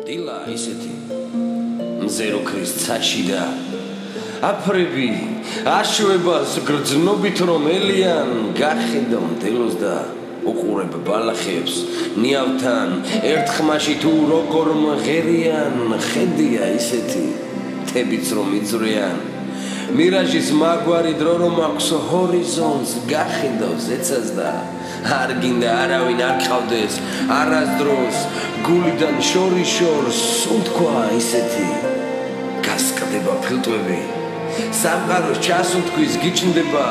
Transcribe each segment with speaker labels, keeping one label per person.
Speaker 1: დილა ისეთი მზერო ქრის ცაში და აფრები აშვებას გრძნობით რომ ელიან გახედა მდელოს და უყურებ ბალახებს ნიავთან ერთ ხმაში თუ როგორ მღერიან ხედია ისეთი თებიც რომ იძრიან მირაჟის მაგვარი დრო რომ აქვს ჰორიზონტს გახედავ ზეცას და არ გინდა არავინ არ ყავდეს არასდროს გულიდან შორიშორს უთქვა ისეთი გასკდება ფილტვები სამყაროს ჩასუნთქვის გიჩნდება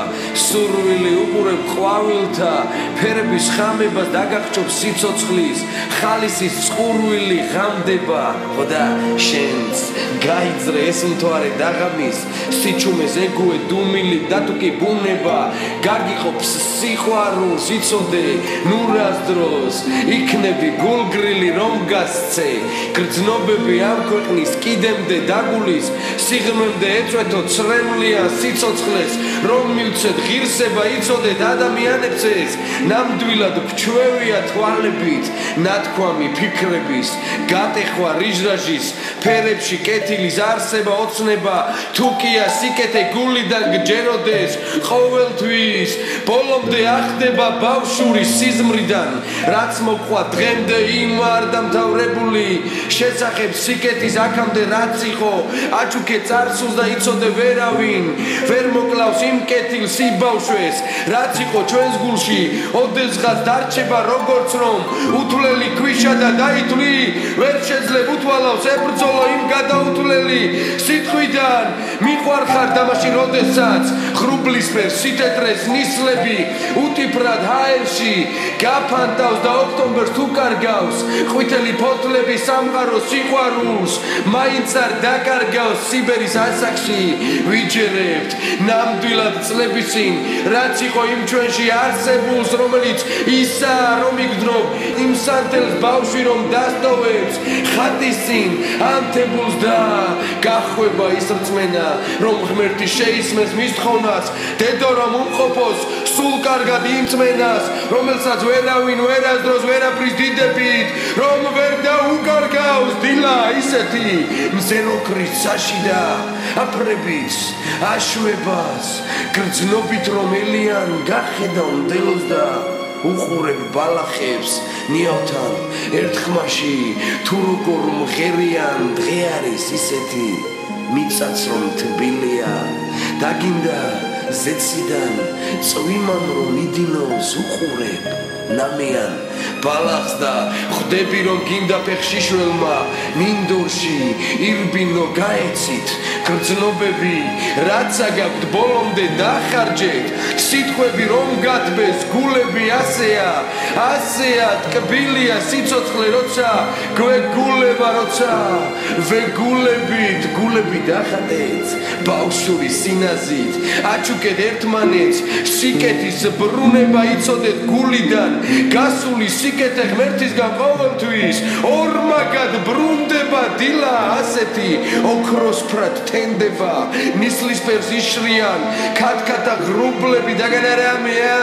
Speaker 1: სურვილი უყურებ ყვავილთა ფერების ხამებას დაგახჭობ სიცოცხლის ხალისის წყურვილი ღამდება ხოდა შენს გაიძრე ეს მთვარე დაღამის სიჩუმეს ეგუე დუმილი და თუ კი ბუნება გაგიყოფს სიყვარულს იცოდე ნურას დროს იქნები გულგრილი რომ გასცე გრძნობები ამ ქვეყნის კიდემდე დაგულის სიღრმემდე ეწვეთო ცრემლია სიცოცხლეს რომ მივცეთ ღირსება იცოდეთ ადამიანებს ეს ნამდვილად გვჩვევია თვალებით ნათქვამი ფიქრების გატეხვა რიჟრაჟის ფერებში კეთილის არსება ოცნება თუკია სიკეთე გულიდან გჯეროდეს ყოველთვის ბოლომდე ახდება ბავშვური სიზმრიდან რაც მოყვა დღემდე იმ არ დამთავრებული შესახებ სიკეთის აქამდე რაც იყო აჩუქე წარსულს და იცოდე ვერავინ ვერ მოკლავს იმ კეთილს იბავშვეს რაც იყო ჩვენს გულში ოდესღაც დარჩება როგორც რომ უთვლელი ქვიშა და დაითვლი ვერ შეძლებ უთვალავს ებრძოლო იმ გადაუთვლელი სიტყვიდან მიყვარხარ და მაშინ როდესაც ხრუბლისფერ სიტეტრეს ნისლები უტიფრად ჰაერში გაფანტავს და ოქტომბერს თუ კარგავს ყვითელი ფოთლები სამყაროს სიყვარულს მაინც არ დაკარგავს სიბერის ასაკში ვიჯერებთ ნამდვილად წლების წინ რაც იყო იმ ჩვენში არსებულს რომელიც ისაა რომ იგრძნობ იმ სანთელს ბავშვი რომ დასტოვებს ხატის წინ ანთებულს და გახვება ის რწმენა რომ ღმერთი შეისმეს მის თხოვნას დედო რომ უმყოფოს სულ კარგად იმ წმენას რომელსაც ვერავინ ვერასდროს ვერაფრის დიდებით რომ ვერ დაუკარგავს დილა ისეთი მზერო ქრის ცაში და აფრების აშვებას გრძნობით რომ ელიან გახედავ მდელოს და უყურებ ბალახებს ნიავთან ერთ ხმაში თუ როგორ მღერიან დღე არის ისეთი მიწაც რომ თბილია დაგინდა ზეციდან წვიმან რომ მიდინოს უყურებ ნამიან ბალახს და ხვდები რომ გინდა ფეხშიშველმა მინდორში ირბინო გაეცით გრძნობები რაც აგაქვთ ბოლომდე დახარჯეთ სიტყვები რომ გათბეს გულები ასეა ტკბილია სიცოცხლე როცა გვეგულება როცა ვეგულებით გულები დახატეთ ბავშვური სინაზით აჩუქეთ ერთმანეთს სიკეთის ბრუნება იცოდეთ გულიდან გასული სიკეთე ღმერთისგან ყოველთვის ორმაგად ბრუნდება დილა ასეთი ოქროსფრად თენდება ნისლისფერს იშრიან ქათქათა ღრუბლები დაგანარამია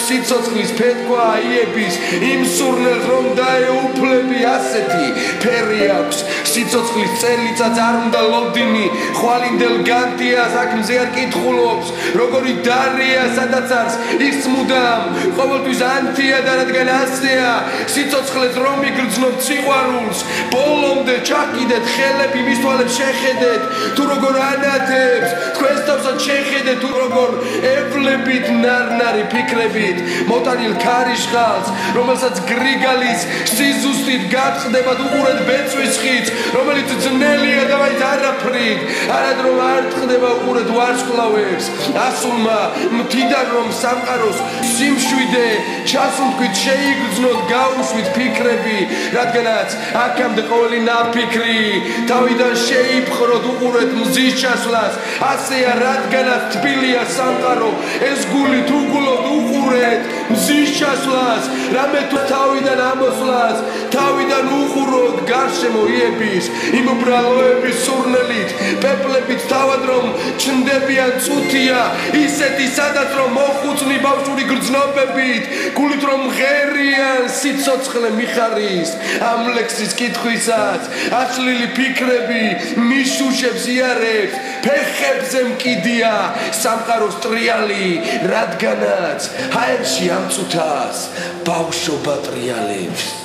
Speaker 1: სიცოცხლის ფეთქვა აიების იმ სურნელს რომ დაეუფლები ასეთი ფერი აქვს სიცოცხლის წელიწად არ უნდა ლოდინი ხვალინდელ განტიას აქ მზე არ კითხულობს როგორი დარია სადაც არს ის მუდამ ყოველთვის ანთია და რადგან ასეა სიცოცხლეს რომ იგრძნობთ სიყვარულს ბოლომდე ჩაკიდეთ ხელები მის თვალებს შეხედეთ თუ როგორ ანათებს თქვენს თავსაც შეხედეთ თუ როგორ ევლებით ნარნარი ფიქრებით მოტანილ ქარიშხალს რომელსაც გრიგალის სიზუსტით გაწყდებათ უყურეთ ბეწვის ხიდს რომელიც ძნელია და მაინც არაფრით არადრომ არ ტყდება უყურეთ ვარსკვლავებს ასულმა მთიდან რომ სამყაროს სიმშვიდე ჩასუნთქვით შეიგრძნოთ გაუშვით ფიქრები რადგანაც აქამდე ყოველი ნაფიქრი თავიდან შეიფხროთ უყურეთ მზის ჩასვლას ასეა რადგანაც თბილია სამყარო ეს გული თუ გულობ უყურეთ მზის ჩასვლას რამე თუ თავიდან ამოსვლას თავიდან უყუროთ გარშემო იების იმ უბრალოების სურნელით პეპლებით თავად რომ ჩნდებიან წუთია ისეთი სადაც რომ მოხუცნი ბავშვური გრძნობებით გულით რომ მღერიან სიცოცხლე მიხარის ამ ლექსის კითხვისაც აშლილი ფიქრები მიშუშებს იარებს ფეხებზე მკიდია სამყაროს ტრიალი რადგანაც ჰაერში ამწუთას ბავშვობა ტრიალებს